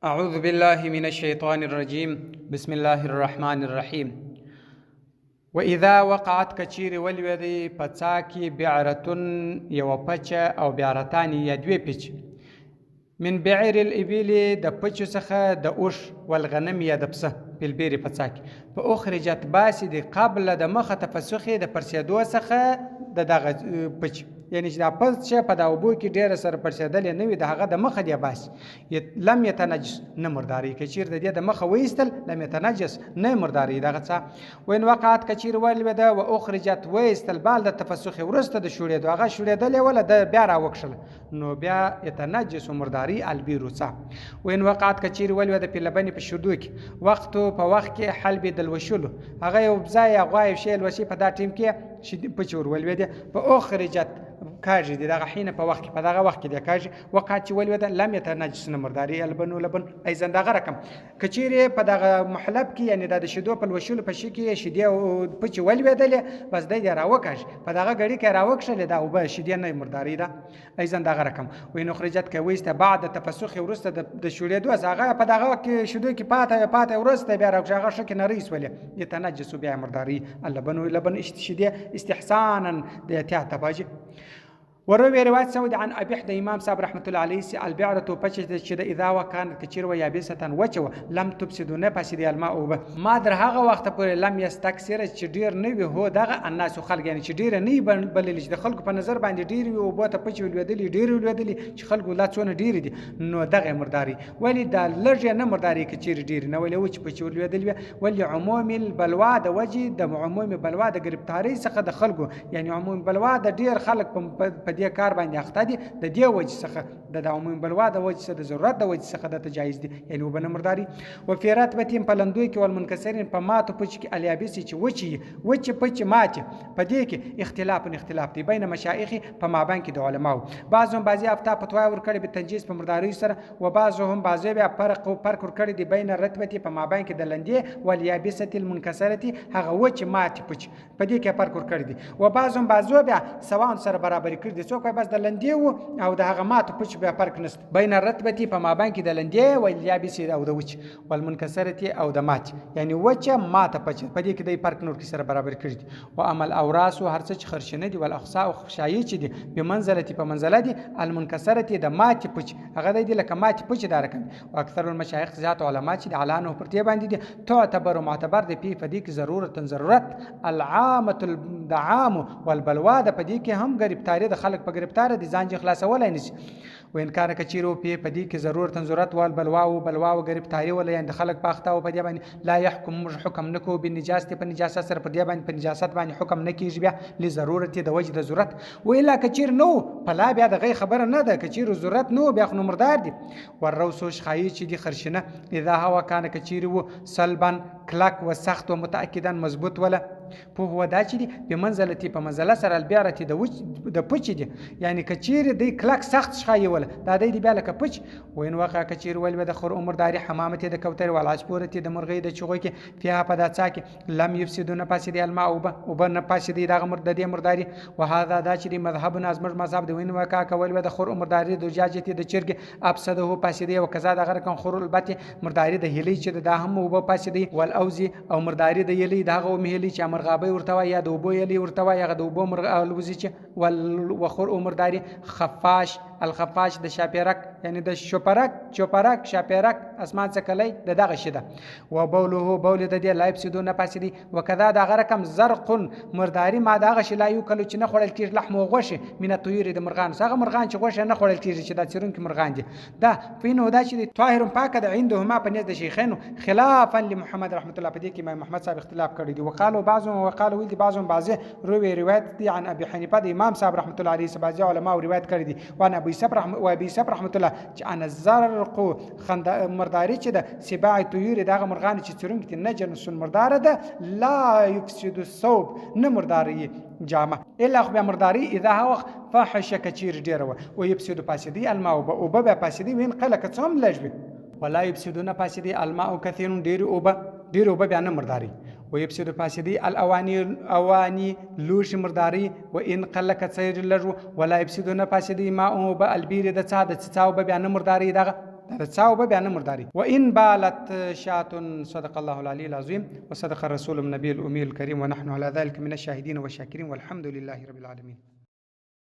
أعوذ بالله من الشيطان الرجيم بسم الله الرحمن الرحيم وإذا وقعت کچیر ولویدی پڅاکی بعرتن یو پچه او بعرتان یا دوی پچ من بعير الإبل د پچو څخه د اوش والغنم یا د پسه بالبير پڅاکی په اخرجت باسی د قبل د مخه تفسخي د پرسیدو څخه د دغه پچ یعنی چې دا پس چې په دا اوبو کې ډېره سره پرسېدلې نه وي د هغه د مخه دی باسي لم یتنجس نه مرداري که چېرته د دې د مخه وایستل لم یتنجس نه مرداري دغه څه وین وقعت که چېرې ولوېده و اخرجت وایستل بعد د تفسخې وروسته د شوړېدو هغه شوړېدلې وله د بیا راوکښله نو بیا یتنجس مرداري البیرو څه وین وقعت که چېرې ولوېده په لبنې په شیدو کې وختو په وخت کې حلبې د لوشلو هغه یو ځای یا غوا یو شی لوشي په دا ټیم کې پچ ور ولوېده په اخرجت کاږي د دغه حین په وخت کې په دغه وخت کې د کاږي وقعت چې ولوېده لم یتنجس مرداري البن لبن ایضا دغه رقم که چیرې په دغه محلب کې یعنی د شیدو په لوشلو په شي کې شیدې او پچ ولوېدلې بس دی راوکاږي په دغه غړي کې راوکښلې دا اوبه شیدې نه مرداري ده ایضا دغه رقم وین اخرجت کې وایسته بعد تفسخ وروسته د شوړېدو هغه په دغه کې شیدو کې پاته وروسته بیا راوکښه هغه شکه نه رئیس ولې یتنجس بیا مرداري البن لبن شیدې استحسانا د احتیاط باجي وروي رواية سعود عن أبي حد إمام صاحب رحمة الله عليه البعرة بچت شد إذا وكانت كثير ويابسة وجو لم تفسد نفسد الماء ما در هغه وخت پر لم يستكثر چډیر نه وي هو دغه الناس خلق یعنی چډیر نه بلل چې د خلکو په نظر باندې ډیر وي او بوته پچ ولودلی ډیر ولودلی چې خلکو لا څونه ډیر دي نو دغه مرداري ولی د لږه نه مرداري کثیر ډیر نه ولی وچ پچ ولودلی ولی عموم البلوا د وجه د عموم بلوا د گرفتاری څخه د خلکو یعنی عموم بلوا د ډیر خلک په دې کار باندې اخته دي د دې وجه څخه د عموم بلوا د وجه څخه د ضرورت د وجه څخه د تجایز دي یعنی وبنه مرداري او فی رتبتین په لندوی کې والمنکسرین په ماتو پچ کې الیابس چې وچ پچ مات په دې کې اختلاف دی بین مشایخ په مابین کې د علماو بعضی افتا فتوا ور کړی به تنجیز په مرداري سره و بعضی بیا فرق ور کړی دی بین رتبتی په مابین کې د لندې والیابسه المنکسره هغه وچ مات پچ په دې کې فرق ور کړی دی و بعضو بیا سواء سره برابر کړی دي څوک بس د لندې او د هغه مات پچ بیا فرق نشته بین رتبتی په مابین کې د لندې او الیابسه او د وچ والمنکسره او د مات یعنی وچ مات پچ په دې کې د فرق نور کې سره برابر کړی دي و عمل اوراس او هر څه خرشنه دي ول اخصاء او خشایي چې دي په منزلتي په منزله دي المنکسره د مات پچ هغه دی لکه مات پچ دا رقم او اکثر المشایخ ذات علما چې د اعلان او پرتې باندې دي تعتبر معتبر دي په دې کې ضرورت العامه الدعام والبلوا د په دې کې هم گرفتاری د خلک په گرفتار دي ځان خلاصولای نشي وین کار کچیرو په دې کې ضرورت وال بلوا او گرفتاری ولا یند خلک پاخته او په دې باندې لا يحكم حکم نکو بالنجاست په نجاست سره په دې باندې په نجاست باندې حکم نکیږي بیا لضرورت د وجه د ضرورت ویلا کچیر نو پلا بیا د خبره نه ده کچیر ضرورت نو بیا خو مردار دي والروسو شخایي چې دي خرشنه اذا هوا کان کچیر و سلبن کلک و سخت و متاکدا مضبوط ولا په هو دا چې دي په منزلتي په منزله سره البیارتي د پچ دي یعنی کچیر دی کلک سخت شخایي ولا دا دی بیا لکه پچ وین واقع کچیر ول د خور عمر داري حمامته د کوتر ول عصفورته د مرغۍ د چغوي کې فيها په دا څاکه لم يفسدون پاسې دی الماء او بن پاسې دی دغه مرد د مرداري وهذا دا چې دی مذهب نازمر مذهب دی وین واقع کول د خور عمر داري د جاجته د چرګ افسده پاسې دی او کذا د غره کن خور البته مرداري د هلي چې د هم او پاسې دی ول اوزي او مرداري د یلي دغه مهلي چې مرغابي ورتوا یا د وبو یلي ورتوا یا د وبو مرغ الوزي چې ول وخور عمر داري خفاش الخفاش د شاپیرک یعنی د چوپرک شاپیرک اسمان څخه د دغه شده و بوله بول د دې لایب سیدو نه پاسې دي وکذا د غرکم زرق مرداري ما دغه شی لا یو کلو چې نه خړل کیږي لحم او غوښه من الطيور د مرغان هغه مرغان چې غوښه نه خړل کیږي چې د چرون کې مرغان دي دا فینو دا چې طاهر پاک د عندهما په نزد شیخین خلافا لمحمد رحمت الله په دې کې امام محمد صاحب اختلاف کړی دي وقالو بعضو روي روایت دي عن ابي حنیفه د امام صاحب رحمت الله علیه بعض علماء روایت کړی دي وان ابي صبر رحمت الله چې انا الزرق مرداري چې د سباع طيور دغه مرغان چې چرونګ ته نه جنس مردار ده لا يفسد الثوب نه مرداري جامه الا خو مرداري اذا هو فاحش كثير ډیره او يفسد پاسدي الماء او به پاسدي وین قله کڅم لجبي ولا يفسدون پاسدي الماء كثير ډیر او به بیان مرداري ويفسد فاسدي الاواني لوش مرداري وان قل كثير لجو ولا يفسدون فاسدي ما او بالبير د څا د څاو به بیان مرداري دغه دا د څا اوبه بیا نه مرداري. وان بالت شاة صدق الله العلي العظيم وصدق الرسول النبي الامي الكريم ونحن على ذلك من الشاهدين والشاكرين والحمد لله رب العالمين.